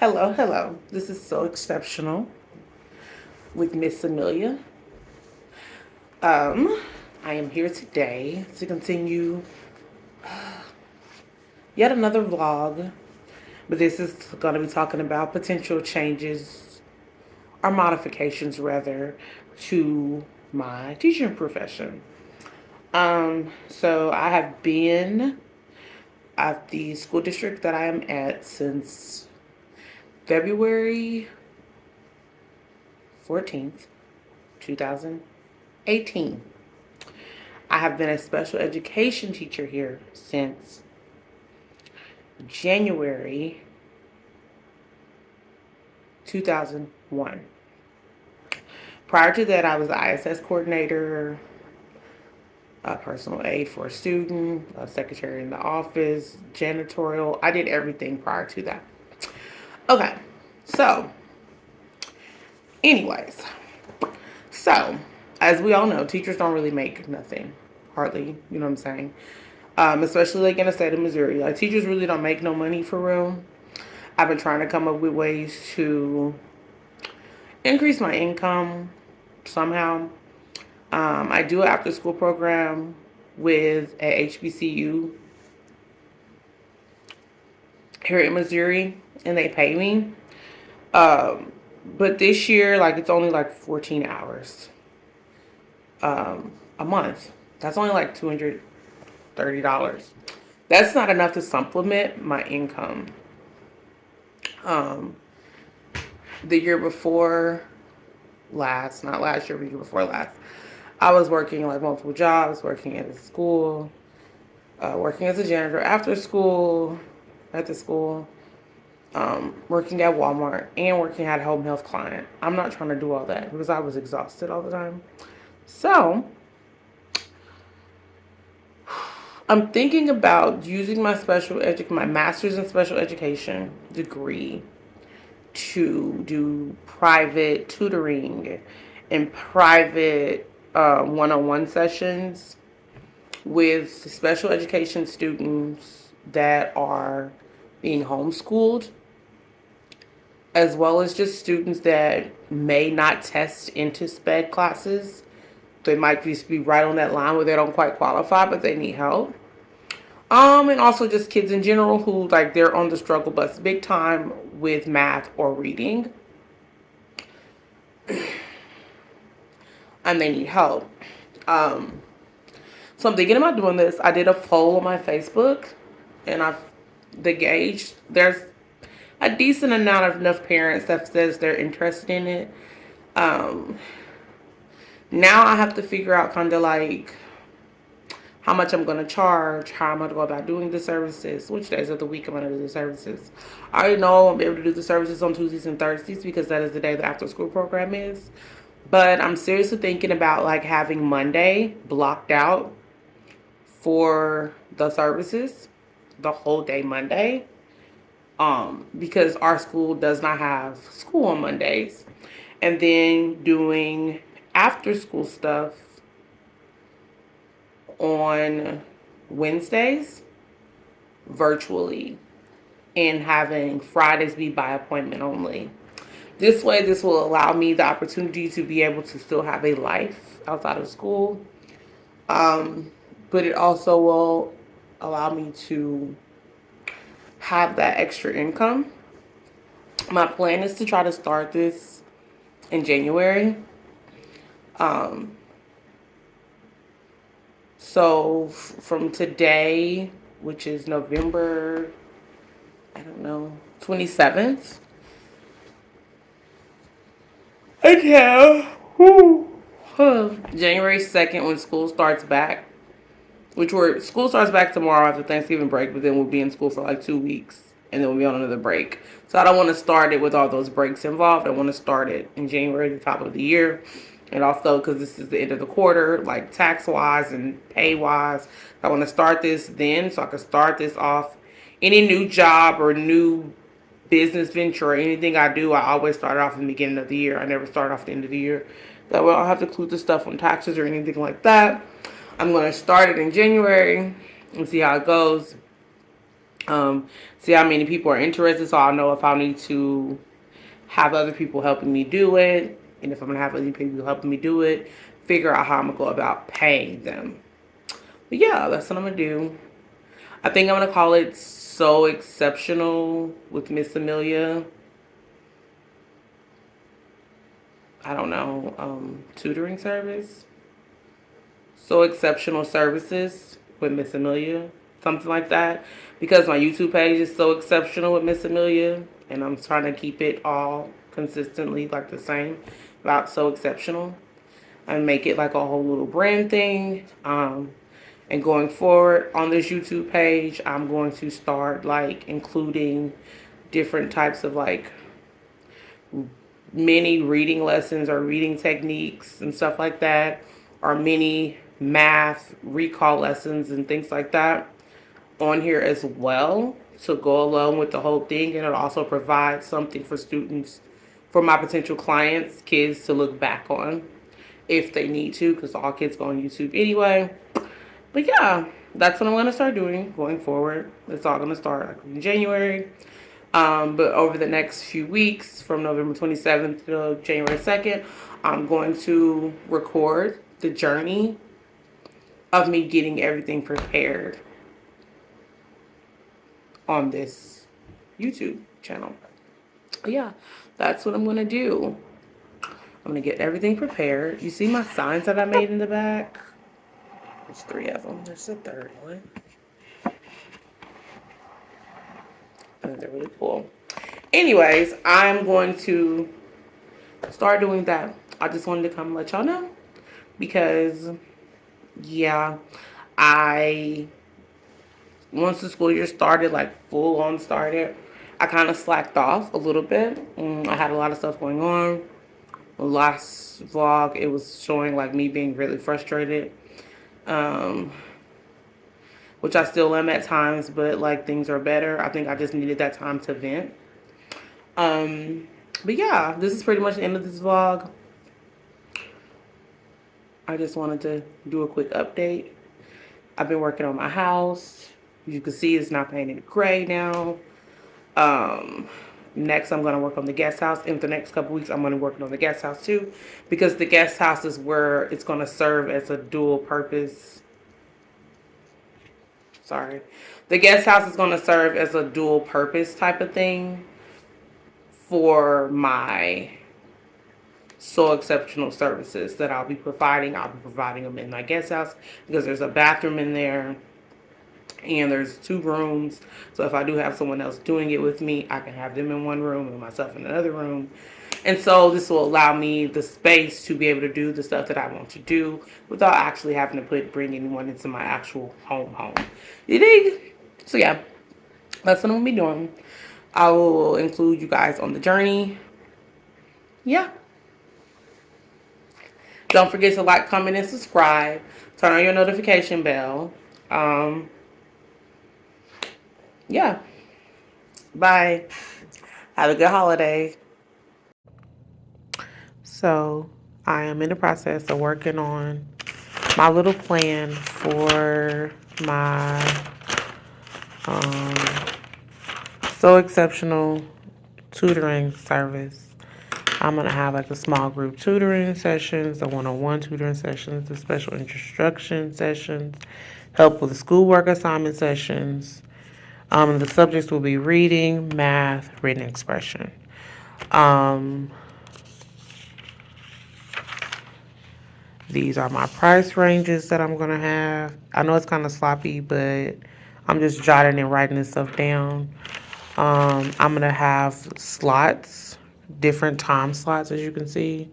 Hello, hello. This is so exceptional with Miss Amelia. Um, I am here today to continue yet another vlog, but this is going to be talking about potential changes or modifications rather to my teaching profession. So I have been at the school district that I am at since February 14th, 2018. I have been a special education teacher here since January 2001. Prior to that, I was the ISS coordinator, a personal aide for a student, a secretary in the office, janitorial. I did everything prior to that. Okay, so, anyways, so as we all know, teachers don't really make nothing, hardly, you know what I'm saying? Especially like in the state of Missouri. Like teachers really don't make no money for real. I've been trying to come up with ways to increase my income somehow. I do an after school program with a HBCU here in Missouri, and they pay me. Um, but this year, like it's only like 14 hours a month. That's only like $230. That's not enough to supplement my income. Um, the year before last, not last year, but the year before last, I was working like multiple jobs, working at a school, working as a janitor after school, at the school, working at Walmart, and working at a home health client. I'm not trying to do all that because I was exhausted all the time. So I'm thinking about using my master's in special education degree to do private tutoring and private one-on-one sessions with special education students that are being homeschooled, as well as just students that may not test into SPED classes. They might just be right on that line where they don't quite qualify, but they need help. And also just kids in general who like they're on the struggle bus big time with math or reading, and they need help. Um, so I'm thinking about doing this. I did a poll on my Facebook, and the gauge there's a decent amount of enough parents that says they're interested in it. Um, Now I have to figure out kind of like how much I'm going to charge, how I'm going to go about doing the services, which days of the week I'm going to do the services. I already know I'll be able to do the services on Tuesdays and Thursdays because that is the day the after school program is. But I'm seriously thinking about like having Monday blocked out for the services, the whole day Monday. Because our school does not have school on Mondays. And then doing after school stuff on Wednesdays virtually, and having Fridays be by appointment only. This way, this will allow me the opportunity to be able to still have a life outside of school. But it also will allow me to have that extra income. My plan is to try to start this in January. Um, from today, which is November, I don't know, 27th. Okay. January 2nd when school starts back, school starts back tomorrow after Thanksgiving break, but then we'll be in school for like 2 weeks and then we'll be on another break. So I don't want to start it with all those breaks involved. I want to start it in January, the top of the year. And also because this is the end of the quarter, like tax wise and pay wise, I want to start this then so I can start this off. Any new job or new business venture or anything I do, I always start off in the beginning of the year. I never start off the end of the year. That way I don't have to include the stuff on taxes or anything like that. I'm going to start it in January and see how it goes. See how many people are interested, so I'll know if I need to have other people helping me do it, and if I'm gonna have other people helping me do it, figure out how I'm gonna go about paying them. But yeah, that's what I'm gonna do. I think I'm gonna call it So Exceptional with Miss Amelia. I don't know, tutoring service. So Exceptional Services with Miss Amelia, something like that. Because my YouTube page is So Exceptional with Miss Amelia, and I'm trying to keep it all consistently like the same about So Exceptional and make it like a whole little brand thing. And going forward on this YouTube page, I'm going to start like including different types of like mini reading lessons or reading techniques and stuff like that, or mini math recall lessons and things like that on here as well to go along with the whole thing. And it'll also provide something for students, for my potential clients, kids to look back on if they need to, because all kids go on YouTube anyway. But yeah, that's what I'm going to start doing going forward. It's all going to start like in January. But over the next few weeks, from November 27th to January 2nd, I'm going to record the journey of me getting everything prepared on this YouTube channel. But yeah, that's what I'm going to do. I'm going to get everything prepared. You see my signs that I made in the back? There's 3 of them. There's a third one. And they're really cool. Anyways, I'm going to start doing that. I just wanted to come let y'all know because, yeah, once the school year started, like full on started, I kind of slacked off a little bit. I had a lot of stuff going on. The last vlog, it was showing like me being really frustrated, um, which I still am at times, but like things are better. I think I just needed that time to vent. Um, but yeah, this is pretty much the end of this vlog. I just wanted to do a quick update. I've been working on my house. You can see it's not painted gray now. Next, I'm going to work on the guest house. In the next couple weeks, I'm going to work on the guest house too, because the guest house is where it's going to serve as a dual purpose. Sorry. The guest house is going to serve as a dual purpose type of thing for my So Exceptional services that I'll be providing. I'll be providing them in my guest house because there's a bathroom in there and there's 2 rooms. So if I do have someone else doing it with me, I can have them in one room and myself in another room. And so this will allow me the space to be able to do the stuff that I want to do without actually having to bring anyone into my actual home. You dig? So yeah, that's what I'm going to be doing. I will include you guys on the journey. Yeah. Don't forget to like, comment, and subscribe. Turn on your notification bell. Yeah. Bye. Have a good holiday. So, I am in the process of working on my little plan for my So Exceptional tutoring service. I'm going to have like the small group tutoring sessions, the one-on-one tutoring sessions, the special instruction sessions, help with the schoolwork assignment sessions. The subjects will be reading, math, written expression. These are my price ranges that I'm going to have. I know it's kind of sloppy, but I'm just jotting and writing this stuff down. I'm going to have slots, different time slots, as you can see.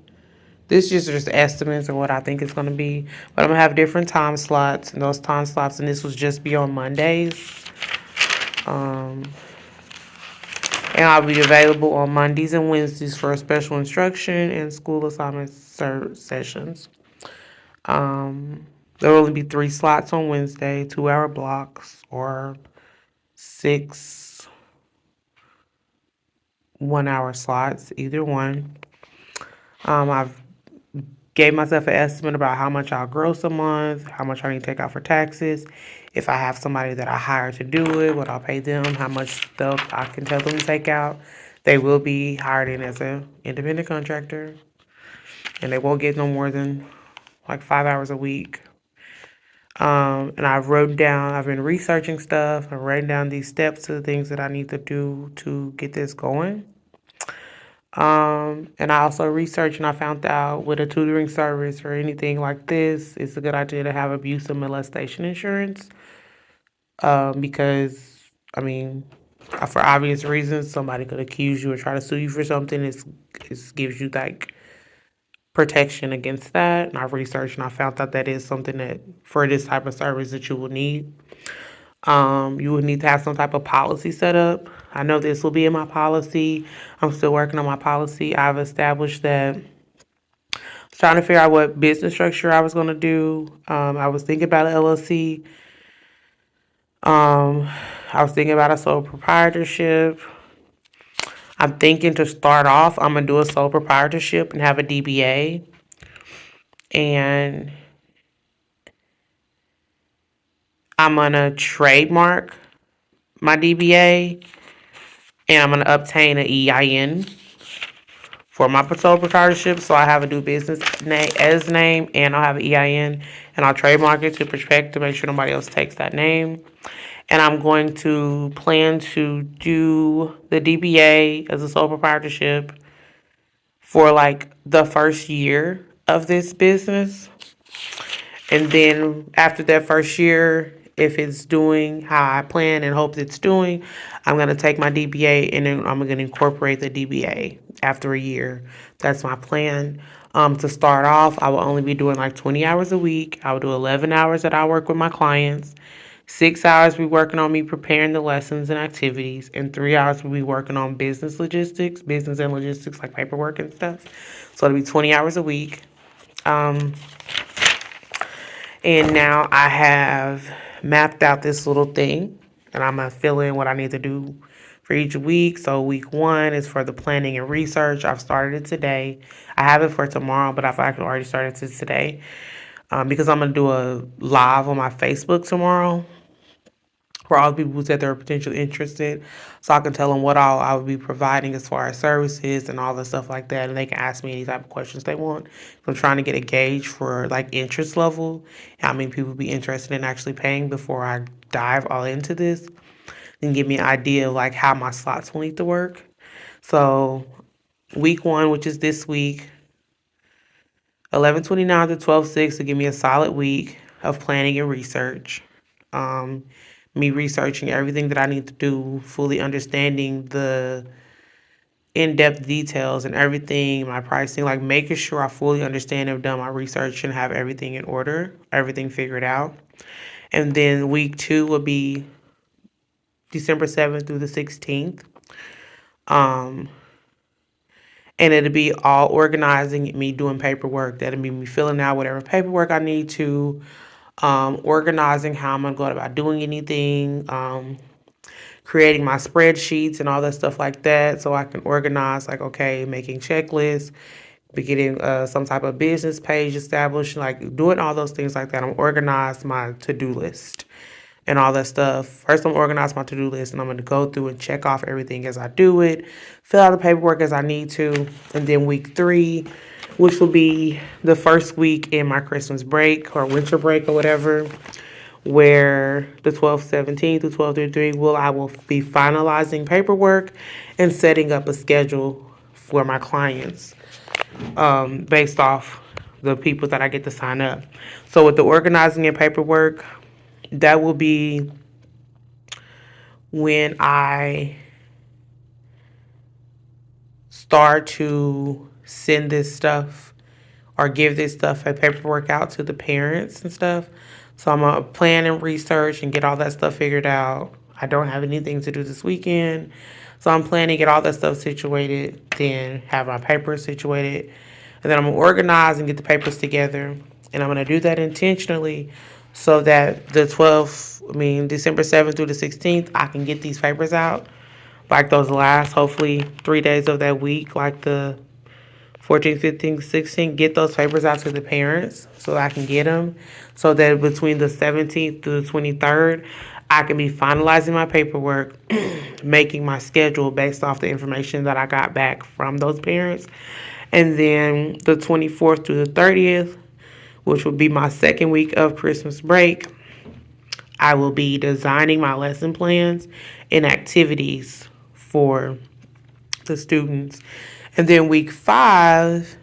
This is just estimates of what I think it's going to be. But I'm going to have different time slots, and those time slots, and this was just be on Mondays. And I'll be available on Mondays and Wednesdays for special instruction and school assignment sessions. There will only be 3 slots on Wednesday, 2-hour blocks, or 6 1-hour slots, either one. I've gave myself an estimate about how much I'll gross a month, how much I need to take out for taxes. If I have somebody that I hire to do it, what I'll pay them, how much I can tell them to take out. They will be hired in as an independent contractor, and they won't get no more than like 5 hours a week. And I've been researching stuff. I've written down these steps to the things that I need to do to get this going. And I also researched and I found out with a tutoring service or anything like this, it's a good idea to have abuse and molestation insurance. Because, I mean, for obvious reasons, somebody could accuse you or try to sue you for something. It gives you like protection against that. And I've researched and I found out that is something that for this type of service that you will need. You would need to have some type of policy set up. I know this will be in my policy. I'm still working on my policy. I've established that. I was trying to figure out what business structure I was going to do. I was thinking about an LLC. Um, I was thinking about a sole proprietorship. I'm thinking to start off, I'm going to do a sole proprietorship and have a DBA. And I'm going to trademark my DBA and I'm going to obtain an EIN for my sole proprietorship. So I have a new business name and I'll have an EIN and I'll trademark it to protect to make sure nobody else takes that name. And I'm going to plan to do the DBA as a sole proprietorship for like the first year of this business. And then after that first year, if it's doing how I plan and hope it's doing, I'm going to take my DBA and then I'm going to incorporate the DBA after a year. That's my plan. To start off, I will only be doing like 20 hours a week. I will do 11 hours that I work with my clients. 6 hours we working on me preparing the lessons and activities, and 3 hours we'll be working on business and logistics like paperwork and stuff. So it'll be 20 hours a week. Um, and now I have mapped out this little thing, and I'm gonna fill in what I need to do for each week. So week 1 is for the planning and research. I've started it today. I have it for tomorrow, but I've actually already started it today because I'm gonna do a live on my Facebook tomorrow for all the people who said they were potentially interested, so I can tell them what all I would be providing as far as services and all the stuff like that, and they can ask me any type of questions they want. I'm trying to get a gauge for like interest level, how many people would be interested in actually paying before I dive all into this, and give me an idea of like how my slots will need to work. So week 1, which is this week, 11/29 to 12/6 to give me a solid week of planning and research. Um, Me researching everything that I need to do, fully understanding the in-depth details and everything, my pricing, like making sure I fully understand and have done my research and have everything in order, everything figured out. And then week 2 will be December 7th through the 16th. Um, and it'll be all organizing, me doing paperwork. That'll be me filling out whatever paperwork I need to, organizing how I'm gonna go about doing anything, creating my spreadsheets and all that stuff like that, so I can organize, like, okay, making checklists, be getting some type of business page established, like doing all those things like that. I'm organized my to-do list and all that stuff. First, I'm organized my to-do list, and I'm going to go through and check off everything as I do it, fill out the paperwork as I need to, and then week 3, which will be the first week in my Christmas break or winter break or whatever, where the 12/17 through 12/33 I will be finalizing paperwork and setting up a schedule for my clients based off the people that I get to sign up. So with the organizing and paperwork, that will be when I start to send this stuff or give this stuff and paperwork out to the parents and stuff. So I'm gonna plan and research and get all that stuff figured out. I don't have anything to do this weekend, so I'm planning to get all that stuff situated, then have my papers situated, and then I'm gonna organize and get the papers together. And I'm gonna do that intentionally so that December 7th through the 16th, I can get these papers out like those last, hopefully, 3 days of that week, like the 14, 15, 16, get those papers out to the parents so I can get them. So that between the 17th to the 23rd, I can be finalizing my paperwork, making my schedule based off the information that I got back from those parents. And then the 24th to the 30th, which will be my second week of Christmas break, I will be designing my lesson plans and activities for the students. And then week 5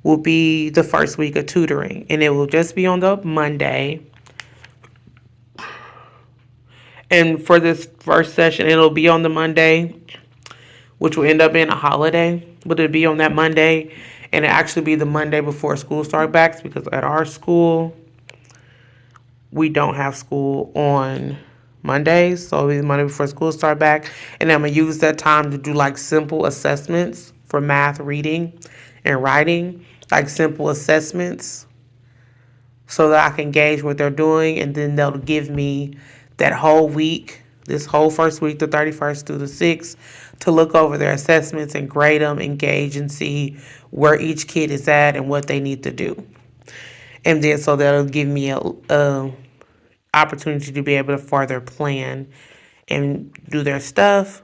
will be the first week of tutoring, and it will just be on the Monday. And for this first session, it'll be on the Monday, which will end up being a holiday, but it'll be on that Monday, and it actually be the Monday before school start backs because at our school we don't have school on Mondays, so it'll be the Monday before school start back, and I'm gonna use that time to do like simple assessments for math, reading, and writing, like simple assessments so that I can gauge what they're doing, and then they'll give me that whole week, this whole first week, the 31st through the 6th, to look over their assessments and grade them, engage, and see where each kid is at and what they need to do. And then so that'll give me a opportunity to be able to further plan and do their stuff.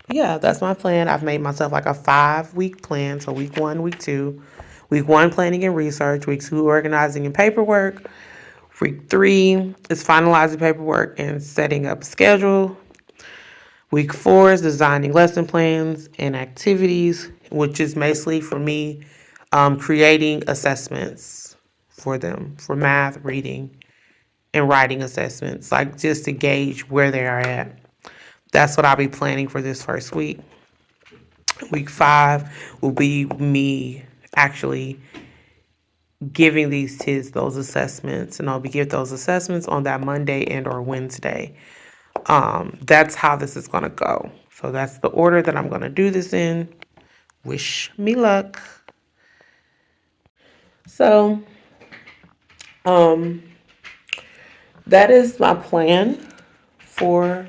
Yeah, that's my plan. I've made myself like a 5 week plan. So week 1, week 2. Week 1, planning and research. Week 2, organizing and paperwork. Week 3 is finalizing paperwork and setting up a schedule. Week 4 is designing lesson plans and activities, which is basically for me creating assessments for them for math, reading, and writing assessments, like just to gauge where they are at. That's what I'll be planning for this first week. Week 5 will be me actually giving these kids those assessments, and I'll be giving those assessments on that Monday and or Wednesday. That's how this is gonna go. So that's the order that I'm gonna do this in. Wish me luck. So, um, that is my plan for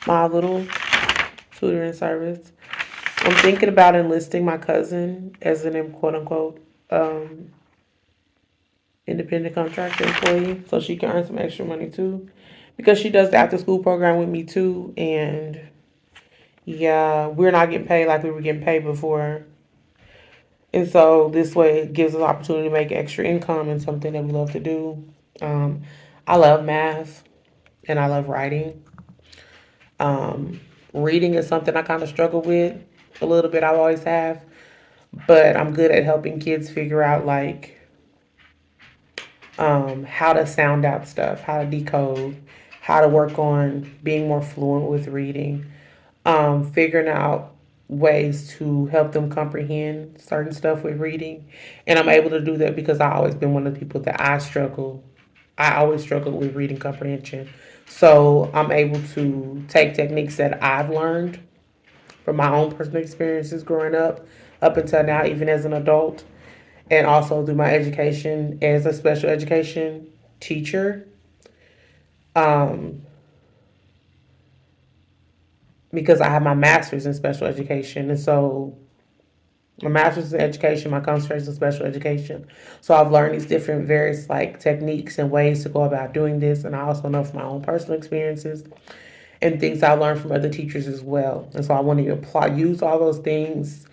my little tutoring service. I'm thinking about enlisting my cousin as an quote unquote independent contractor employee so she can earn some extra money too. Because she does the after school program with me too. And yeah, we're not getting paid like we were getting paid before. And so this way it gives us opportunity to make extra income and something that we love to do. Um, I love math and I love writing. Um, Reading is something I kind of struggle with a little bit. I always have, but I'm good at helping kids figure out like how to sound out stuff, how to decode, how to work on being more fluent with reading, figuring out ways to help them comprehend certain stuff with reading. And I'm able to do that because I've always been one of the people that I always struggled with reading comprehension. So I'm able to take techniques that I've learned from my own personal experiences growing up until now, even as an adult, and also through my education as a special education teacher. Um, because I have my master's in special education, and so my master's in education, my concentration in special education. So I've learned these different various like techniques and ways to go about doing this, and I also know from my own personal experiences and things I learned from other teachers as well. And so I want to use all those things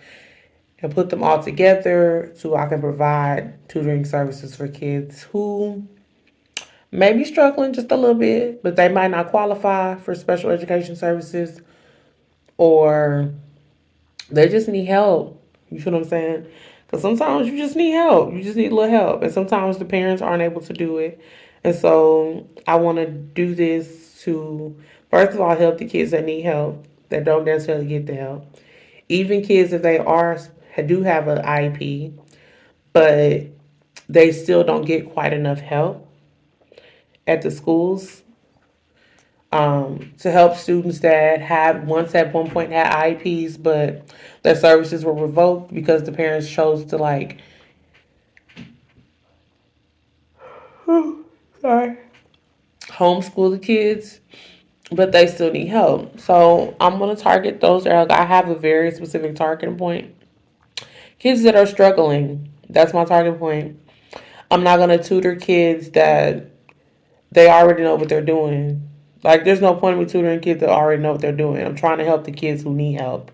and put them all together so I can provide tutoring services for kids who may be struggling just a little bit, but they might not qualify for special education services, or they just need help. You feel what I'm saying? Because sometimes you just need help. You just need a little help. And sometimes the parents aren't able to do it. And so I want to do this to, first of all, help the kids that need help, that don't necessarily get the help. Even kids, if they do have an IEP, but they still don't get quite enough help at the schools, to help students that have once at one point had IEPs, but their services were revoked because the parents chose to like, sorry, homeschool the kids, but they still need help. So I'm gonna target those areas. I have a very specific targeting point Kids that are struggling. That's my target point. I'm not going to tutor kids that they already know what they're doing. Like, there's no point in me tutoring kids that already know what they're doing. I'm trying to help the kids who need help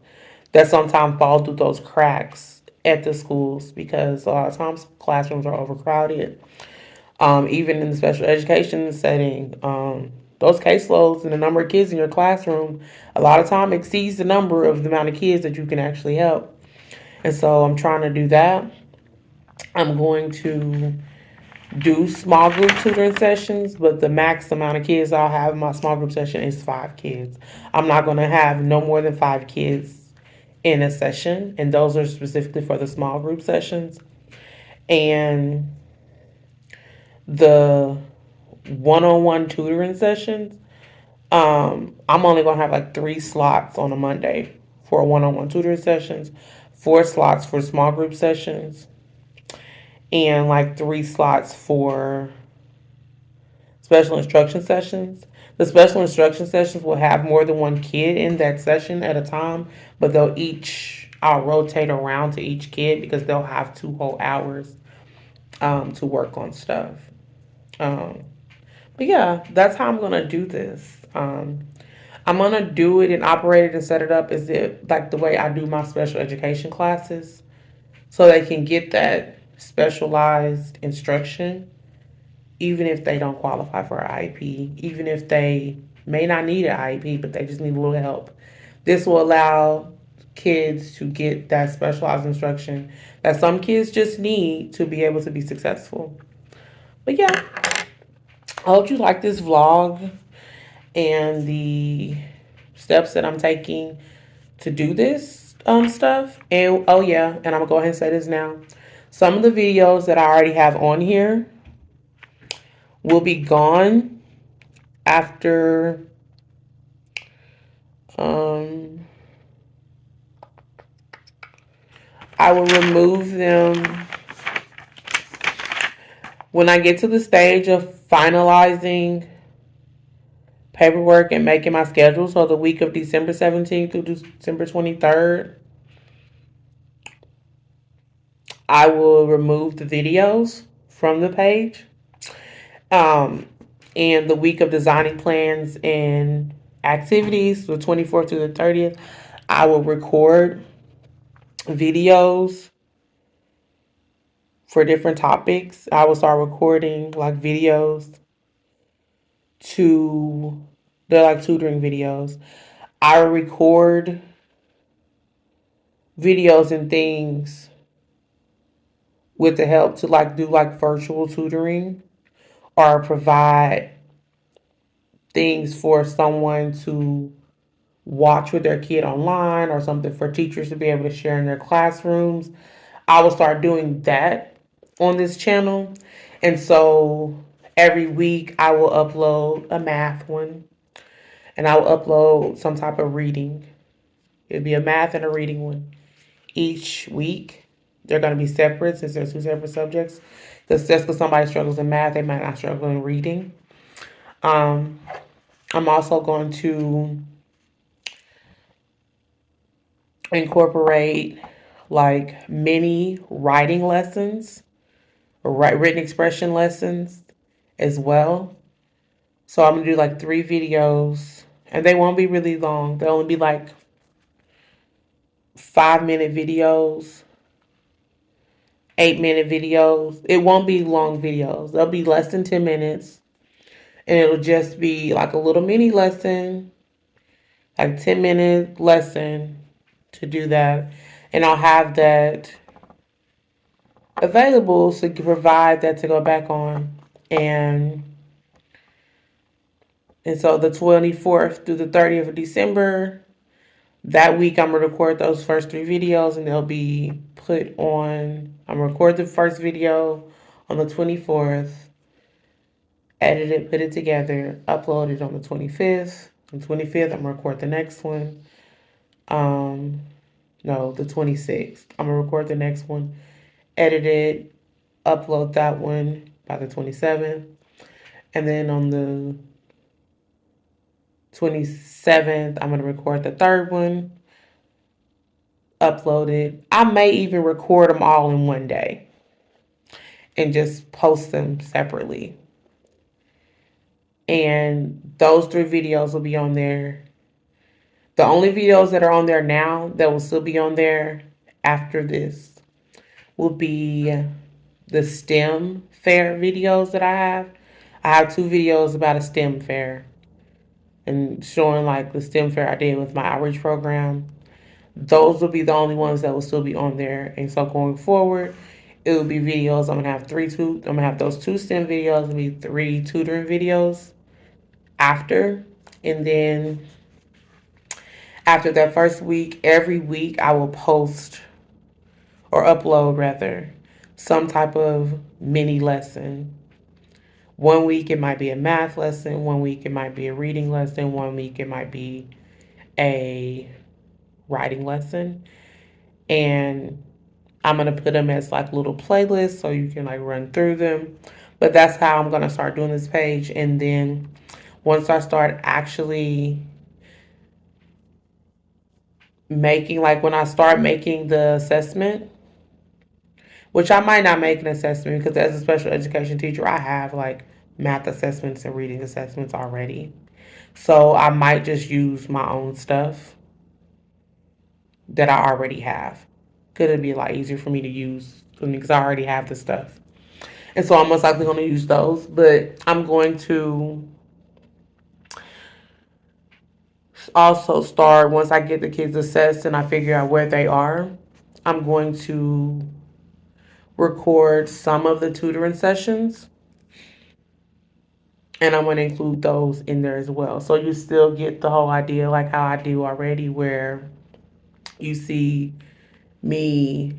that sometimes fall through those cracks at the schools because a lot of times classrooms are overcrowded. Even in the special education setting, those caseloads and the number of kids in your classroom a lot of time exceeds the number of the amount of kids that you can actually help. And so I'm trying to do that. I'm going to do small group tutoring sessions, but the max amount of kids I'll have in my small group session is 5 kids. I'm not going to have no more than 5 kids in a session, and those are specifically for the small group sessions. And the one-on-one tutoring sessions, I'm only going to have like 3 slots on a Monday for one-on-one tutoring sessions, 4 slots for small group sessions, and like 3 slots for special instruction sessions. The special instruction sessions will have more than one kid in that session at a time, but I'll rotate around to each kid because they'll have 2 whole hours to work on stuff. Um, but yeah, that's how I'm gonna do this. I'm gonna do it and operate it and set it up as it like the way I do my special education classes, so they can get that specialized instruction even if they don't qualify for an IEP, even if they may not need an IEP, but they just need a little help. This will allow kids to get that specialized instruction that some kids just need to be able to be successful. But yeah, I hope you like this vlog and the steps that I'm taking to do this stuff. And oh yeah, and I'm gonna go ahead and say this now. Some of the videos that I already have on here will be gone after um, I will remove them when I get to the stage of finalizing paperwork and making my schedule. So the week of December 17th through December 23rd, I will remove the videos from the page. Um, and the week of designing plans and activities, the 24th to the 30th, I will record videos for different topics. I will start recording like videos to, they're like tutoring videos. I record videos and things with the help to like do like virtual tutoring or provide things for someone to watch with their kid online or something for teachers to be able to share in their classrooms. I will start doing that on this channel. And so every week I will upload a math one and I will upload some type of reading. It'll be a math and a reading one each week. They're going to be separate since they're 2 separate subjects. Because just because somebody struggles in math, they might not struggle in reading. Um, I'm also going to incorporate like mini writing lessons or written expression lessons as well. So I'm gonna do like 3 videos, and they won't be really long. They'll only be like 5 minute videos, 8 minute videos. It won't be long videos. They'll be less than 10 minutes, and it'll just be like a little mini lesson, like 10 minute lesson to do that, and I'll have that available so you can provide that to go back on. And so the 24th through the 30th of December, that week I'm gonna record those first 3 videos and they'll be put on. I'm gonna record the first video on the 24th, edit it, put it together, upload it on the 25th. On the 25th, I'm gonna record the next one. No, the 26th. I'm gonna record the next one, edit it, upload that one by the 27th. And then on the 27th, I'm going to record the third one, uploaded. I may even record them all in one day and just post them separately. And those 3 videos will be on there. The only videos that are on there now that will still be on there after this will be the STEM fair videos that I have. I have 2 videos about a STEM fair and showing like the STEM fair I did with my outreach program. Those will be the only ones that will still be on there. And so going forward, it will be videos. I'm gonna have I'm gonna have those 2 STEM videos and be 3 tutoring videos after. And then after that first week, every week I will post or upload rather some type of mini lesson. One week it might be a math lesson, one week it might be a reading lesson, one week it might be a writing lesson. And I'm gonna put them as like little playlists so you can like run through them. But that's how I'm gonna start doing this page. And then once I start actually making, like when I start making the assessment, which I might not make an assessment because as a special education teacher, I have like math assessments and reading assessments already. So I might just use my own stuff that I already have. Could it be a lot easier for me to use because I already have the stuff. And so I'm most likely going to use those. But I'm going to also start, once I get the kids assessed and I figure out where they are, I'm going to record some of the tutoring sessions and I'm going to include those in there as well. So you still get the whole idea like how I do already, where you see me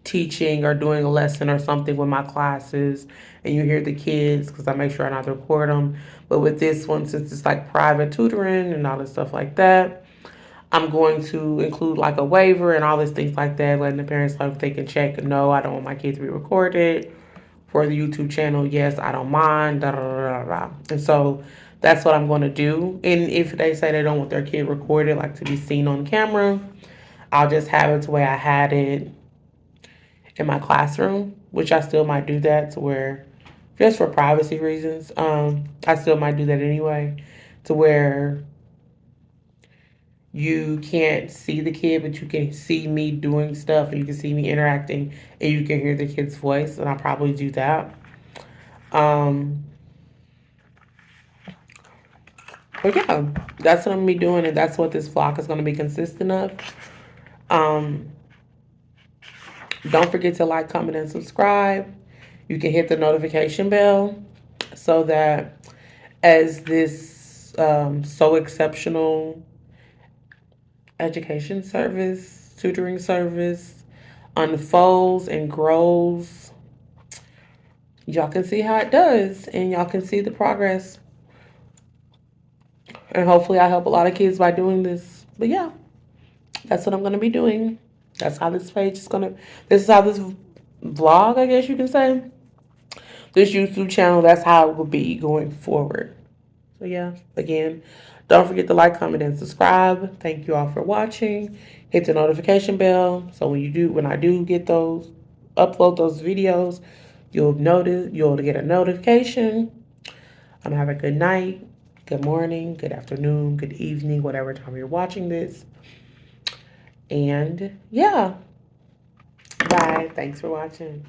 teaching or doing a lesson or something with my classes and you hear the kids because I make sure I not to record them. But with this one, since it's like private tutoring and all this stuff like that, I'm going to include like a waiver and all these things like that, letting the parents know if they can check, no, I don't want my kids to be recorded. For the YouTube channel, yes, I don't mind, da da da da da. And so that's what I'm going to do. And if they say they don't want their kid recorded, like to be seen on camera, I'll just have it to where I had it in my classroom, which I still might do that to where, just for privacy reasons, I still might do that anyway, to where you can't see the kid, but you can see me doing stuff and you can see me interacting and you can hear the kid's voice, and I'll probably do that. Um, but yeah, that's what I'm gonna be doing, and that's what this vlog is gonna be consistent of. Um, don't forget to like, comment, and subscribe. You can hit the notification bell so that as this so exceptional education service, tutoring service unfolds and grows, y'all can see how it does and y'all can see the progress. And hopefully I help a lot of kids by doing this. But yeah, that's what I'm going to be doing. That's how this page is going to, this is how this vlog, I guess you can say, this YouTube channel, that's how it will be going forward. So yeah, again, don't forget to like, comment, and subscribe. Thank you all for watching. Hit the notification bell so when I do get those, upload those videos, you'll get a notification. Have a good night, good morning, good afternoon, good evening, whatever time you're watching this. And yeah, bye. Thanks for watching.